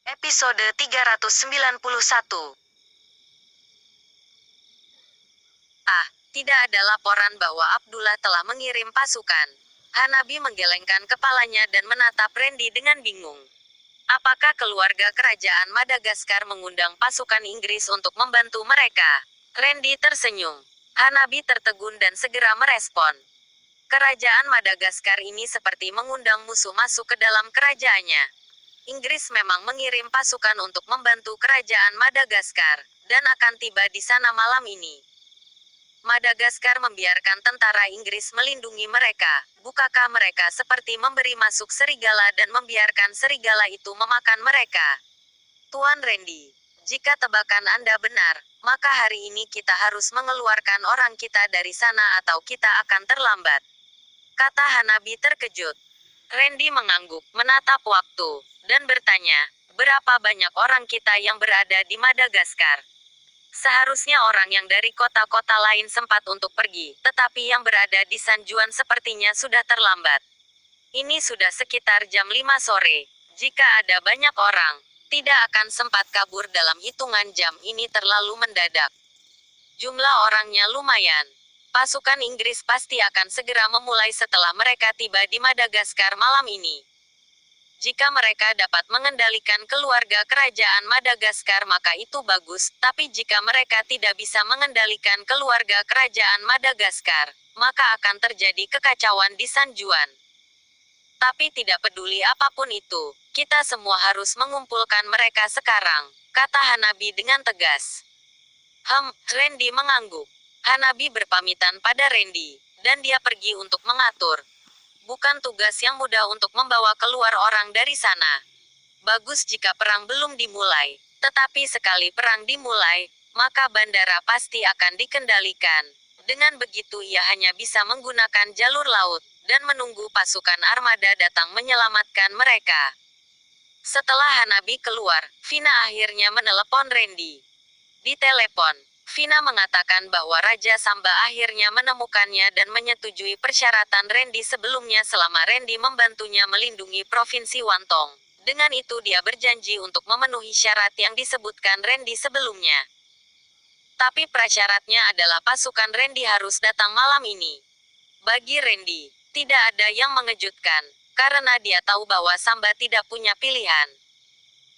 Episode 391. Tidak ada laporan bahwa Abdullah telah mengirim pasukan. Hanabi menggelengkan kepalanya dan menatap Randy dengan bingung. Apakah keluarga kerajaan Madagaskar mengundang pasukan Inggris untuk membantu mereka? Randy tersenyum. Hanabi tertegun dan segera merespon. Kerajaan Madagaskar ini seperti mengundang musuh masuk ke dalam kerajaannya. Inggris memang mengirim pasukan untuk membantu kerajaan Madagaskar, dan akan tiba di sana malam ini. Madagaskar membiarkan tentara Inggris melindungi mereka. Bukankah mereka seperti memberi masuk serigala dan membiarkan serigala itu memakan mereka? Tuan Randy, jika tebakan Anda benar, maka hari ini kita harus mengeluarkan orang kita dari sana atau kita akan terlambat, kata Hanabi terkejut. Randy mengangguk, menatap waktu, dan bertanya, berapa banyak orang kita yang berada di Madagaskar? Seharusnya orang yang dari kota-kota lain sempat untuk pergi, tetapi yang berada di San Juan sepertinya sudah terlambat. Ini sudah sekitar jam 5 sore. Jika ada banyak orang, tidak akan sempat kabur dalam hitungan jam, ini terlalu mendadak. Jumlah orangnya lumayan. Pasukan Inggris pasti akan segera memulai setelah mereka tiba di Madagaskar malam ini. Jika mereka dapat mengendalikan keluarga kerajaan Madagaskar maka itu bagus, tapi jika mereka tidak bisa mengendalikan keluarga kerajaan Madagaskar, maka akan terjadi kekacauan di San Juan. Tapi tidak peduli apapun itu, kita semua harus mengumpulkan mereka sekarang, kata Hanabi dengan tegas. Randy mengangguk. Hanabi berpamitan pada Randy, dan dia pergi untuk mengatur. Bukan tugas yang mudah untuk membawa keluar orang dari sana. Bagus jika perang belum dimulai, tetapi sekali perang dimulai, maka bandara pasti akan dikendalikan. Dengan begitu ia hanya bisa menggunakan jalur laut, dan menunggu pasukan armada datang menyelamatkan mereka. Setelah Hanabi keluar, Vina akhirnya menelepon Randy. Di telepon, Vina mengatakan bahwa Raja Samba akhirnya menemukannya dan menyetujui persyaratan Randy sebelumnya selama Randy membantunya melindungi Provinsi Wantong. Dengan itu dia berjanji untuk memenuhi syarat yang disebutkan Randy sebelumnya. Tapi prasyaratnya adalah pasukan Randy harus datang malam ini. Bagi Randy, tidak ada yang mengejutkan, karena dia tahu bahwa Samba tidak punya pilihan.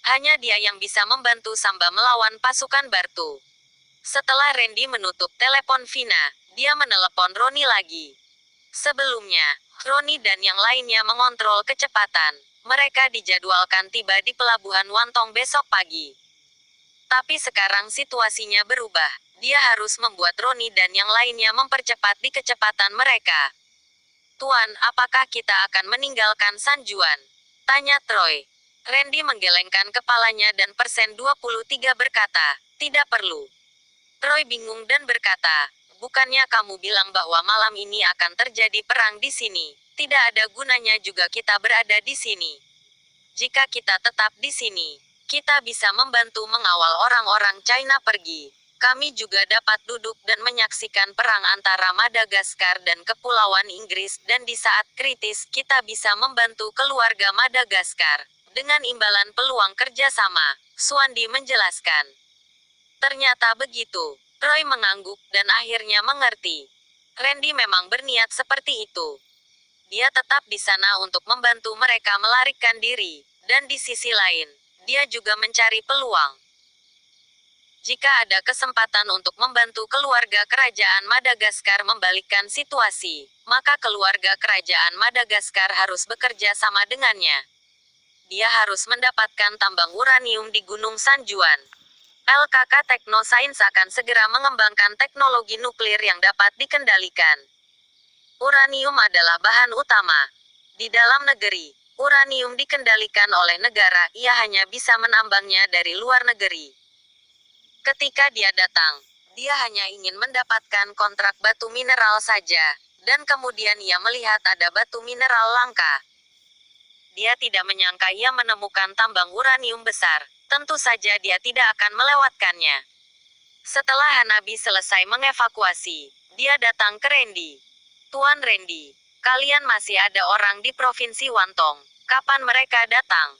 Hanya dia yang bisa membantu Samba melawan pasukan Bartu. Setelah Randy menutup telepon Vina, dia menelepon Roni lagi. Sebelumnya, Roni dan yang lainnya mengontrol kecepatan. Mereka dijadwalkan tiba di pelabuhan Wantong besok pagi. Tapi sekarang situasinya berubah. Dia harus membuat Roni dan yang lainnya mempercepat di kecepatan mereka. Tuan, apakah kita akan meninggalkan San Juan? Tanya Troy. Randy menggelengkan kepalanya dan persen 23 berkata, tidak perlu. Troy bingung dan berkata, bukannya kamu bilang bahwa malam ini akan terjadi perang di sini? Tidak ada gunanya juga kita berada di sini. Jika kita tetap di sini, kita bisa membantu mengawal orang-orang China pergi. Kami juga dapat duduk dan menyaksikan perang antara Madagaskar dan Kepulauan Inggris, dan di saat kritis kita bisa membantu keluarga Madagaskar. Dengan imbalan peluang kerjasama, Suandi menjelaskan. Ternyata begitu. Troy mengangguk dan akhirnya mengerti. Randy memang berniat seperti itu. Dia tetap di sana untuk membantu mereka melarikan diri, dan di sisi lain, dia juga mencari peluang. Jika ada kesempatan untuk membantu keluarga kerajaan Madagaskar membalikkan situasi, maka keluarga kerajaan Madagaskar harus bekerja sama dengannya. Dia harus mendapatkan tambang uranium di Gunung San Juan. LKK Teknosains akan segera mengembangkan teknologi nuklir yang dapat dikendalikan. Uranium adalah bahan utama. Di dalam negeri, uranium dikendalikan oleh negara, ia hanya bisa menambangnya dari luar negeri. Ketika dia datang, dia hanya ingin mendapatkan kontrak batu mineral saja, dan kemudian ia melihat ada batu mineral langka. Dia tidak menyangka ia menemukan tambang uranium besar. Tentu saja dia tidak akan melewatkannya. Setelah Hanabi selesai mengevakuasi, dia datang ke Randy. Tuan Randy, kalian masih ada orang di Provinsi Wantong. Kapan mereka datang?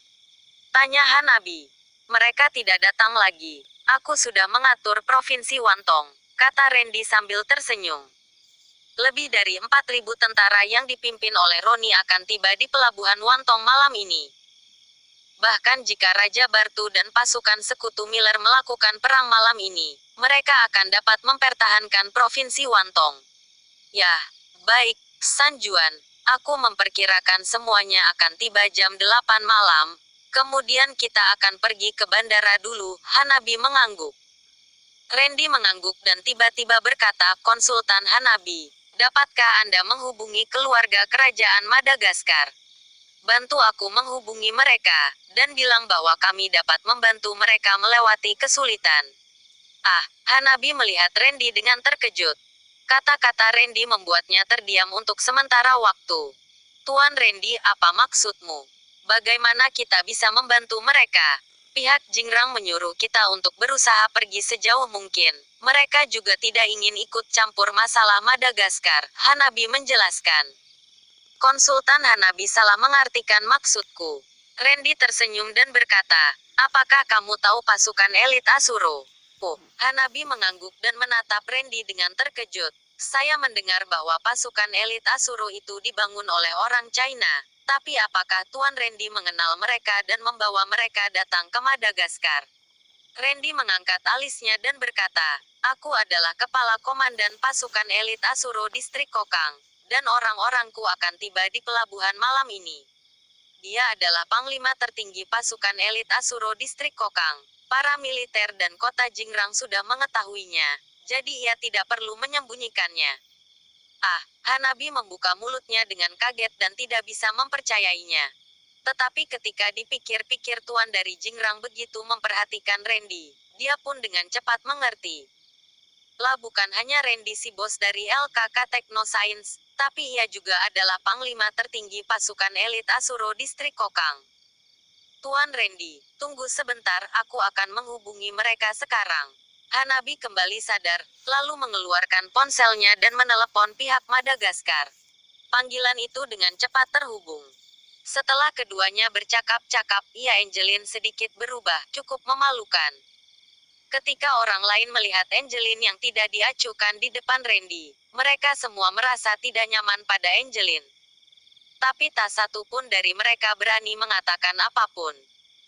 Tanya Hanabi. Mereka tidak datang lagi. Aku sudah mengatur Provinsi Wantong, kata Randy sambil tersenyum. Lebih dari 4.000 tentara yang dipimpin oleh Roni akan tiba di pelabuhan Wantong malam ini. Bahkan jika Raja Bartu dan pasukan sekutu Miller melakukan perang malam ini, mereka akan dapat mempertahankan Provinsi Wantong. Yah, baik, San Juan. Aku memperkirakan semuanya akan tiba jam 8 malam. Kemudian kita akan pergi ke bandara dulu, Hanabi mengangguk. Randy mengangguk dan tiba-tiba berkata, Konsultan Hanabi, dapatkah Anda menghubungi keluarga kerajaan Madagaskar? Bantu aku menghubungi mereka, dan bilang bahwa kami dapat membantu mereka melewati kesulitan. Ah, Hanabi melihat Randy dengan terkejut. Kata-kata Randy membuatnya terdiam untuk sementara waktu. Tuan Randy, apa maksudmu? Bagaimana kita bisa membantu mereka? Pihak Jingrang menyuruh kita untuk berusaha pergi sejauh mungkin. Mereka juga tidak ingin ikut campur masalah Madagaskar, Hanabi menjelaskan. Konsultan Hanabi salah mengartikan maksudku. Randy tersenyum dan berkata, apakah kamu tahu pasukan elit Asuro? Oh, Hanabi mengangguk dan menatap Randy dengan terkejut. Saya mendengar bahwa pasukan elit Asuro itu dibangun oleh orang China. Tapi apakah Tuan Randy mengenal mereka dan membawa mereka datang ke Madagaskar? Randy mengangkat alisnya dan berkata, aku adalah kepala komandan pasukan elit Asuro distrik Kokang. Dan orang-orangku akan tiba di pelabuhan malam ini. Dia adalah panglima tertinggi pasukan elit Asuro distrik Kokang. Para militer dan kota Jingrang sudah mengetahuinya, jadi ia tidak perlu menyembunyikannya. Ah, Hanabi membuka mulutnya dengan kaget dan tidak bisa mempercayainya. Tetapi ketika dipikir-pikir tuan dari Jingrang begitu memperhatikan Randy, dia pun dengan cepat mengerti. Lah bukan hanya Randy si bos dari LKK Technoscience, tapi ia juga adalah panglima tertinggi pasukan elit Asuro distrik Kokang. Tuan Randy, tunggu sebentar, aku akan menghubungi mereka sekarang. Hanabi kembali sadar, lalu mengeluarkan ponselnya dan menelepon pihak Madagaskar. Panggilan itu dengan cepat terhubung. Setelah keduanya bercakap-cakap, ia Angeline sedikit berubah, cukup memalukan. Ketika orang lain melihat Angeline yang tidak diacuhkan di depan Randy, mereka semua merasa tidak nyaman pada Angeline. Tapi tak satu pun dari mereka berani mengatakan apapun.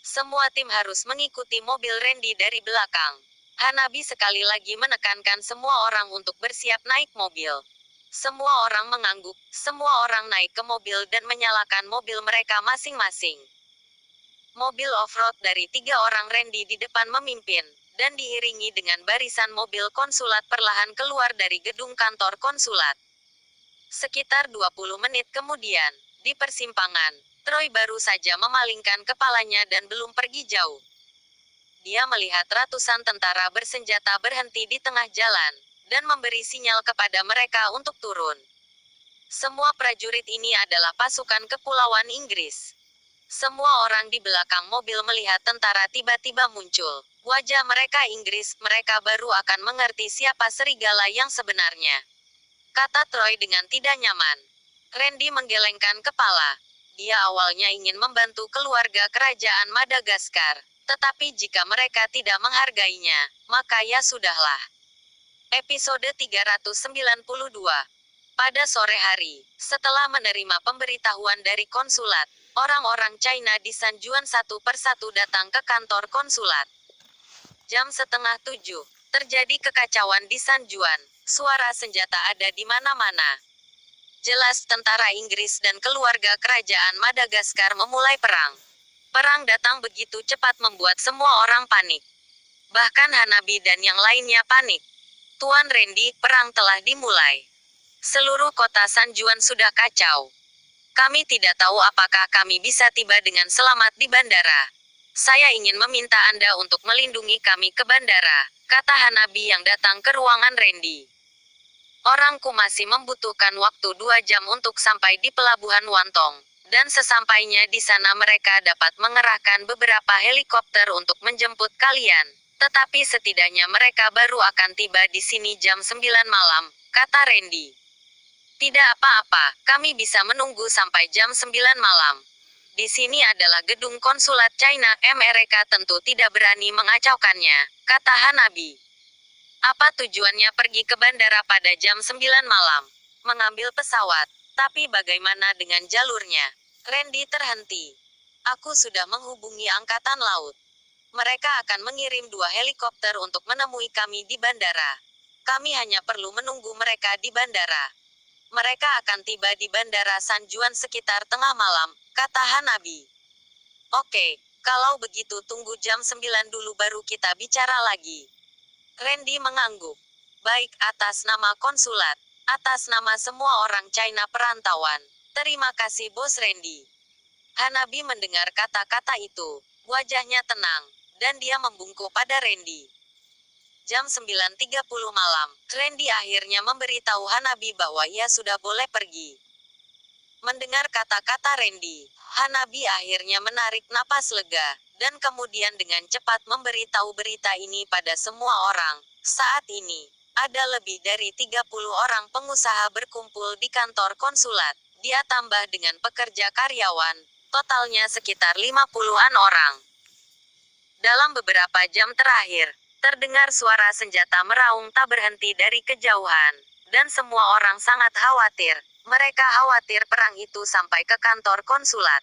Semua tim harus mengikuti mobil Randy dari belakang. Hanabi sekali lagi menekankan semua orang untuk bersiap naik mobil. Semua orang mengangguk, semua orang naik ke mobil dan menyalakan mobil mereka masing-masing. Mobil off-road dari 3 orang Randy di depan memimpin, dan diiringi dengan barisan mobil konsulat perlahan keluar dari gedung kantor konsulat. Sekitar 20 menit kemudian, di persimpangan, Troy baru saja memalingkan kepalanya dan belum pergi jauh. Dia melihat ratusan tentara bersenjata berhenti di tengah jalan, dan memberi sinyal kepada mereka untuk turun. Semua prajurit ini adalah pasukan kepulauan Inggris. Semua orang di belakang mobil melihat tentara tiba-tiba muncul. Wajah mereka Inggris, mereka baru akan mengerti siapa serigala yang sebenarnya. Kata Troy dengan tidak nyaman. Randy menggelengkan kepala. Dia awalnya ingin membantu keluarga kerajaan Madagaskar. Tetapi jika mereka tidak menghargainya, maka ya sudahlah. Episode 392. Pada sore hari, setelah menerima pemberitahuan dari konsulat, orang-orang China di San Juan satu persatu datang ke kantor konsulat. Jam 6:30, terjadi kekacauan di San Juan. Suara senjata ada di mana-mana. Jelas tentara Inggris dan keluarga kerajaan Madagaskar memulai perang. Perang datang begitu cepat membuat semua orang panik. Bahkan Hanabi dan yang lainnya panik. Tuan Randy, perang telah dimulai. Seluruh kota San Juan sudah kacau. Kami tidak tahu apakah kami bisa tiba dengan selamat di bandara. Saya ingin meminta Anda untuk melindungi kami ke bandara, kata Hanabi yang datang ke ruangan Randy. Orangku masih membutuhkan waktu 2 jam untuk sampai di pelabuhan Wantong, dan sesampainya di sana mereka dapat mengerahkan beberapa helikopter untuk menjemput kalian. Tetapi setidaknya mereka baru akan tiba di sini jam 9 malam, kata Randy. Tidak apa-apa, kami bisa menunggu sampai jam 9 malam. Di sini adalah gedung konsulat China, mereka tentu tidak berani mengacaukannya, kata Hanabi. Apa tujuannya pergi ke bandara pada jam 9 malam? Mengambil pesawat. Tapi bagaimana dengan jalurnya? Randy terhenti. Aku sudah menghubungi Angkatan Laut. Mereka akan mengirim 2 helikopter untuk menemui kami di bandara. Kami hanya perlu menunggu mereka di bandara. Mereka akan tiba di bandara San Juan sekitar tengah malam, kata Hanabi. Oke, kalau begitu tunggu jam 9 dulu baru kita bicara lagi. Randy mengangguk. Baik, atas nama konsulat. Atas nama semua orang China perantauan. Terima kasih Bos Randy. Hanabi mendengar kata-kata itu. Wajahnya tenang. Dan dia membungkuk pada Randy. Jam 9.30 malam, Randy akhirnya memberitahu Hanabi bahwa ia sudah boleh pergi. Mendengar kata-kata Randy, Hanabi akhirnya menarik napas lega, dan kemudian dengan cepat memberitahu berita ini pada semua orang. Saat ini, ada lebih dari 30 orang pengusaha berkumpul di kantor konsulat. Dia tambah dengan pekerja karyawan, totalnya sekitar 50-an orang. Dalam beberapa jam terakhir, terdengar suara senjata meraung tak berhenti dari kejauhan, dan semua orang sangat khawatir. Mereka khawatir perang itu sampai ke kantor konsulat.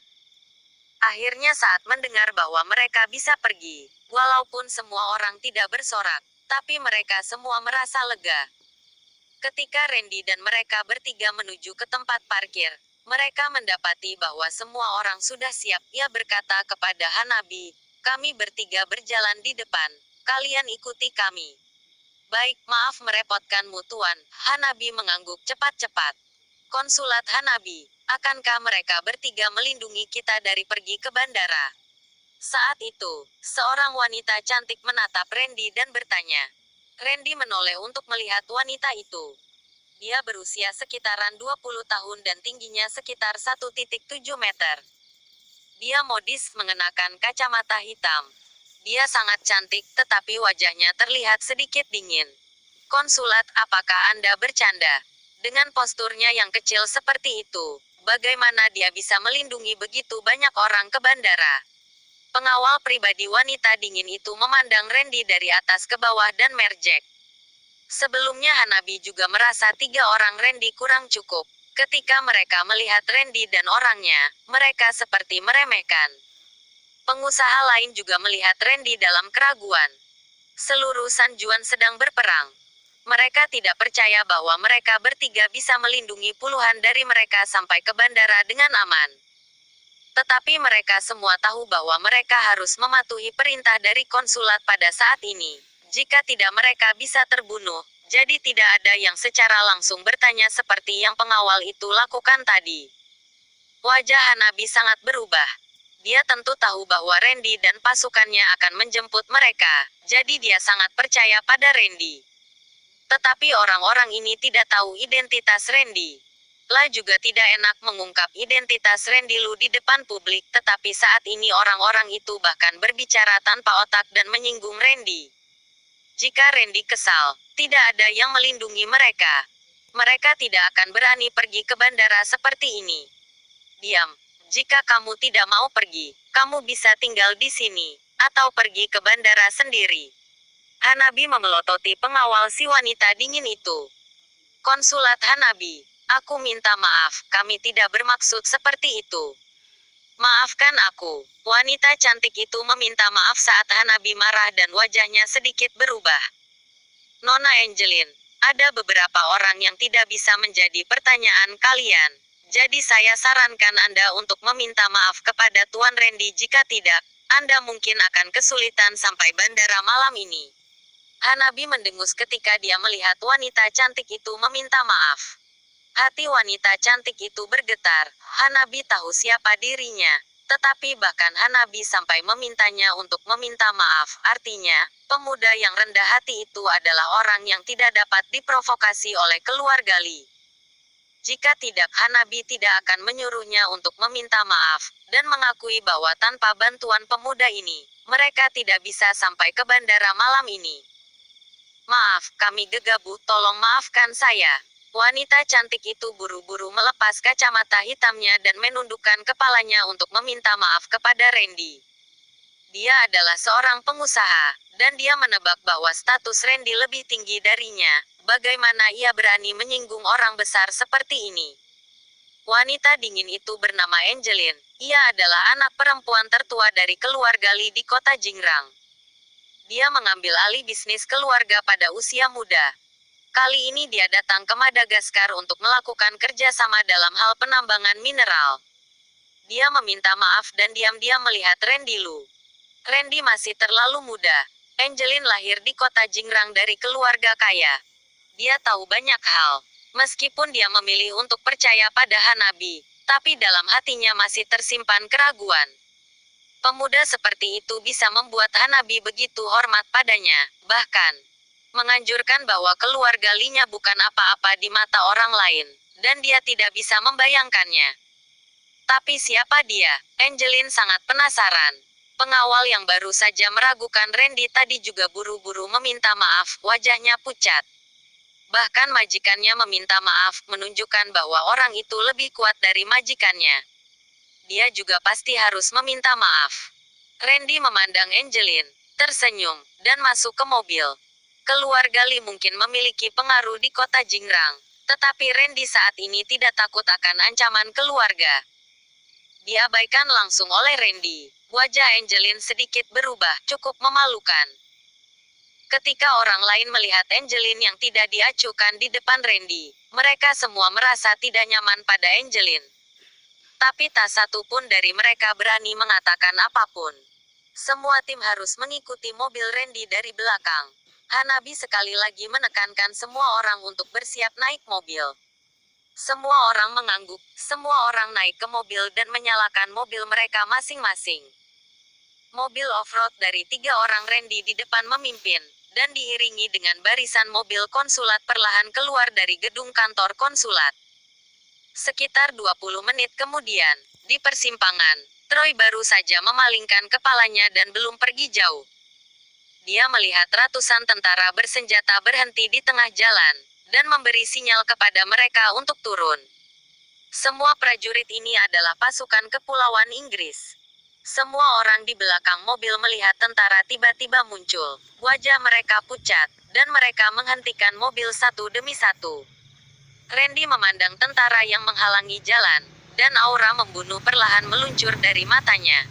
Akhirnya saat mendengar bahwa mereka bisa pergi, walaupun semua orang tidak bersorak, tapi mereka semua merasa lega. Ketika Randy dan mereka bertiga menuju ke tempat parkir, mereka mendapati bahwa semua orang sudah siap. Ia berkata kepada Hanabi, kami bertiga berjalan di depan. Kalian ikuti kami. Baik, maaf merepotkanmu Tuan. Hanabi mengangguk cepat-cepat. Konsulat Hanabi, akankah mereka bertiga melindungi kita dari pergi ke bandara? Saat itu, seorang wanita cantik menatap Randy dan bertanya. Randy menoleh untuk melihat wanita itu. Dia berusia sekitaran 20 tahun dan tingginya sekitar 1,7 meter. Dia modis mengenakan kacamata hitam. Dia sangat cantik, tetapi wajahnya terlihat sedikit dingin. Konsulat, apakah Anda bercanda? Dengan posturnya yang kecil seperti itu, bagaimana dia bisa melindungi begitu banyak orang ke bandara? Pengawal pribadi wanita dingin itu memandang Randy dari atas ke bawah dan merjek. Sebelumnya Hanabi juga merasa 3 orang Randy kurang cukup. Ketika mereka melihat Randy dan orangnya, mereka seperti meremehkan. Pengusaha lain juga melihat Randy dalam keraguan. Seluruh San Juan sedang berperang. Mereka tidak percaya bahwa mereka bertiga bisa melindungi puluhan dari mereka sampai ke bandara dengan aman. Tetapi mereka semua tahu bahwa mereka harus mematuhi perintah dari konsulat pada saat ini. Jika tidak mereka bisa terbunuh, jadi tidak ada yang secara langsung bertanya seperti yang pengawal itu lakukan tadi. Wajah Hanabi sangat berubah. Dia tentu tahu bahwa Randy dan pasukannya akan menjemput mereka, jadi dia sangat percaya pada Randy. Tetapi orang-orang ini tidak tahu identitas Randy. La juga tidak enak mengungkap identitas Randy Lu di depan publik, tetapi saat ini orang-orang itu bahkan berbicara tanpa otak dan menyinggung Randy. Jika Randy kesal, tidak ada yang melindungi mereka. Mereka tidak akan berani pergi ke bandara seperti ini. Diam. Jika kamu tidak mau pergi, kamu bisa tinggal di sini, atau pergi ke bandara sendiri. Hanabi memelototi pengawal si wanita dingin itu. Konsulat Hanabi, aku minta maaf, kami tidak bermaksud seperti itu. Maafkan aku. Wanita cantik itu meminta maaf saat Hanabi marah dan wajahnya sedikit berubah. Nona Angeline, ada beberapa orang yang tidak bisa menjadi pertanyaan kalian. Jadi saya sarankan Anda untuk meminta maaf kepada Tuan Randy, jika tidak, Anda mungkin akan kesulitan sampai bandara malam ini. Hanabi mendengus ketika dia melihat wanita cantik itu meminta maaf. Hati wanita cantik itu bergetar. Hanabi tahu siapa dirinya. Tetapi bahkan Hanabi sampai memintanya untuk meminta maaf. Artinya, pemuda yang rendah hati itu adalah orang yang tidak dapat diprovokasi oleh keluarga Li. Jika tidak, Hanabi tidak akan menyuruhnya untuk meminta maaf, dan mengakui bahwa tanpa bantuan pemuda ini, mereka tidak bisa sampai ke bandara malam ini. Maaf, kami gegabah, tolong maafkan saya. Wanita cantik itu buru-buru melepas kacamata hitamnya dan menundukkan kepalanya untuk meminta maaf kepada Randy. Dia adalah seorang pengusaha, dan dia menebak bahwa status Randy lebih tinggi darinya. Bagaimana ia berani menyinggung orang besar seperti ini? Wanita dingin itu bernama Angeline. Ia adalah anak perempuan tertua dari keluarga Lee di kota Jingrang. Dia mengambil alih bisnis keluarga pada usia muda. Kali ini dia datang ke Madagaskar untuk melakukan kerjasama dalam hal penambangan mineral. Dia meminta maaf dan diam-diam melihat Randy Lu. Randy masih terlalu muda. Angeline lahir di kota Jingrang dari keluarga kaya. Dia tahu banyak hal. Meskipun dia memilih untuk percaya pada Hanabi, tapi dalam hatinya masih tersimpan keraguan. Pemuda seperti itu bisa membuat Hanabi begitu hormat padanya, bahkan menganjurkan bahwa keluarga Lee-nya bukan apa-apa di mata orang lain, dan dia tidak bisa membayangkannya. Tapi siapa dia? Angeline sangat penasaran. Pengawal yang baru saja meragukan Randy tadi juga buru-buru meminta maaf, wajahnya pucat. Bahkan majikannya meminta maaf, menunjukkan bahwa orang itu lebih kuat dari majikannya. Dia juga pasti harus meminta maaf. Randy memandang Angeline, tersenyum, dan masuk ke mobil. Keluarga Lee mungkin memiliki pengaruh di kota Jingrang, tetapi Randy saat ini tidak takut akan ancaman keluarga. Diabaikan langsung oleh Randy. Wajah Angeline sedikit berubah, cukup memalukan. Ketika orang lain melihat Angeline yang tidak diacuhkan di depan Randy, mereka semua merasa tidak nyaman pada Angeline. Tapi tak satu pun dari mereka berani mengatakan apapun. Semua tim harus mengikuti mobil Randy dari belakang. Hanabi sekali lagi menekankan semua orang untuk bersiap naik mobil. Semua orang mengangguk, semua orang naik ke mobil dan menyalakan mobil mereka masing-masing. Mobil off-road dari 3 orang Randy di depan memimpin, dan diiringi dengan barisan mobil konsulat perlahan keluar dari gedung kantor konsulat. Sekitar 20 menit kemudian, di persimpangan, Troy baru saja memalingkan kepalanya dan belum pergi jauh. Dia melihat ratusan tentara bersenjata berhenti di tengah jalan, dan memberi sinyal kepada mereka untuk turun. Semua prajurit ini adalah pasukan kepulauan Inggris. Semua orang di belakang mobil melihat tentara tiba-tiba muncul. Wajah mereka pucat, dan mereka menghentikan mobil satu demi satu. Randy memandang tentara yang menghalangi jalan, dan aura membunuh perlahan meluncur dari matanya.